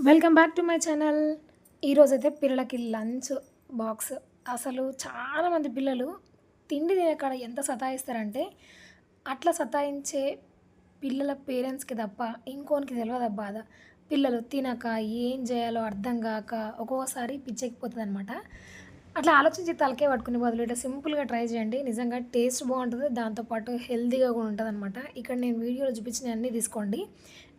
Welcome back to my channel. ఈరోజైతే పిల్లలకి lunch box. అసలు చాలామంది పిల్లలు తిండి తినకాడ ఎంత సతాయిస్తారంటే, అట్లా సతాయించే పిల్లల పేరెంట్స్‌కి తప్ప ఇంకోనికి తెలవదు ఆ బాధ. పిల్లలు తినక ఏం చేయాలో అర్థం గాక ఒక్కొక్కసారి పిచ్చెక్కిపోతదనమాట. అట్లా ఆలోచించి తలకాయ పట్టుకునే బదులు ఇట్లా సింపుల్‌గా ట్రై చేయండి. నిజంగా టేస్ట్ బావుంటది. దాంతో పాటు హెల్తీగా కూడా ఉంటదనమాట. ఇక్కడ నేను వీడియోలో చూపించినయన్నీ తీసుకోండి.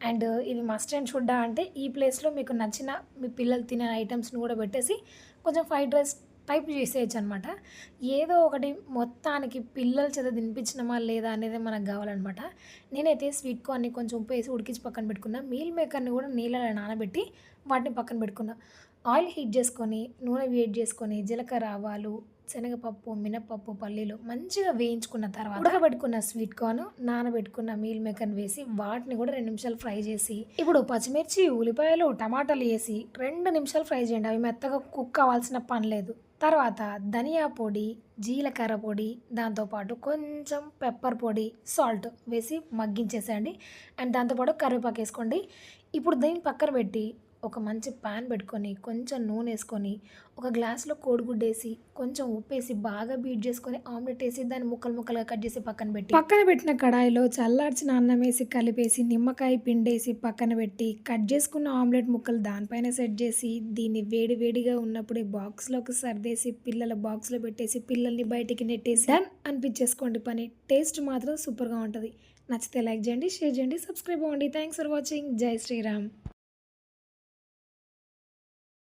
అండ్ ఇవి మస్ట్ అండ్ షుడ్డా అంటే ఈ ప్లేస్‌లో మీకు నచ్చిన మీ పిల్లలు తినే ఐటెమ్స్‌ని కూడా పెట్టేసి కొంచెం ఫ్రైడ్ రైస్ టైప్ చేసేయొచ్చనమాట. ఏదో ఒకటి మొత్తానికి పిల్లల చేత తినిపించినమా లేదా అనేది మనకు కావాలనమాట. నేనైతే స్వీట్ కార్న్‌ని కొంచెం ఉప్పేసి ఉడికించి పక్కన పెట్టుకున్నా. మీల్ మేకర్‌ని కూడా నీళ్ళలో నానబెట్టి వాటిని పక్కన పెట్టుకున్నా. ఆయిల్ హీట్ చేసుకొని, నూనె వేడి చేసుకొని, జీలకర్ర, ఆవాలు, శనగపప్పు, మినపప్పు, పల్లీలు మంచిగా వేయించుకున్న తర్వాత ఉడకబెట్టుకున్న స్వీట్ కార్న్, నానబెట్టుకున్న మీల్ మేకర్‌ని వేసి వాటిని కూడా 2 నిమిషాలు ఫ్రై చేసి, ఇప్పుడు పచ్చిమిర్చి, ఉల్లిపాయలు, టమాటాలు ఏసి 2 నిమిషాలు ఫ్రై చేయండి. అవి మెత్తగా కుక్ అవ్వాల్సిన పని లేదు. తర్వాత ధనియా పొడి, జీలకర్ర పొడి, దాంతో పాటు కొంచెం పెప్పర్ పొడి, సాల్ట్ వేసి మగ్గించేసేయండి. అండ్ దాంతో పాటు కరివేపాకు ఏసుకోండి. ఇప్పుడు దీన్ని పక్కన పెట్టి ఒక మంచి పాన్ పెట్టుకొని, కొంచెం నూనె ఒక గ్లాస్‌లో కోడిగుడ్డేసి, కొంచెం ఉప్పేసి, బాగా బీట్ చేసుకొని, ఆమ్లెట్ ఏసి, దాన్ని ముక్కలు ముక్కలుగా కట్ చేసి పక్కన పెట్టిన కడాయిలో చల్లార్చిన అన్నమేసి కలిపేసి, నిమ్మకాయ పిండేసి పక్కన పెట్టి, కట్ చేసుకున్న ఆమ్లెట్ ముక్కలు దానిపైన సెట్ చేసి, దీన్ని వేడి వేడిగా ఉన్నప్పుడే బాక్స్‌లోకి సర్దేసి, పిల్లల బాక్స్‌లో పెట్టేసి, పిల్లల్ని బయటికి నెట్టేసి డన్ అనిపించేసుకోండి పని. టేస్ట్ మాత్రం సూపర్‌గా ఉంటది. నచ్చితే లైక్ చేయండి, షేర్ చేయండి, సబ్స్క్రైబ్ అవ్వండి. Thanks for watching. జై శ్రీరామ్.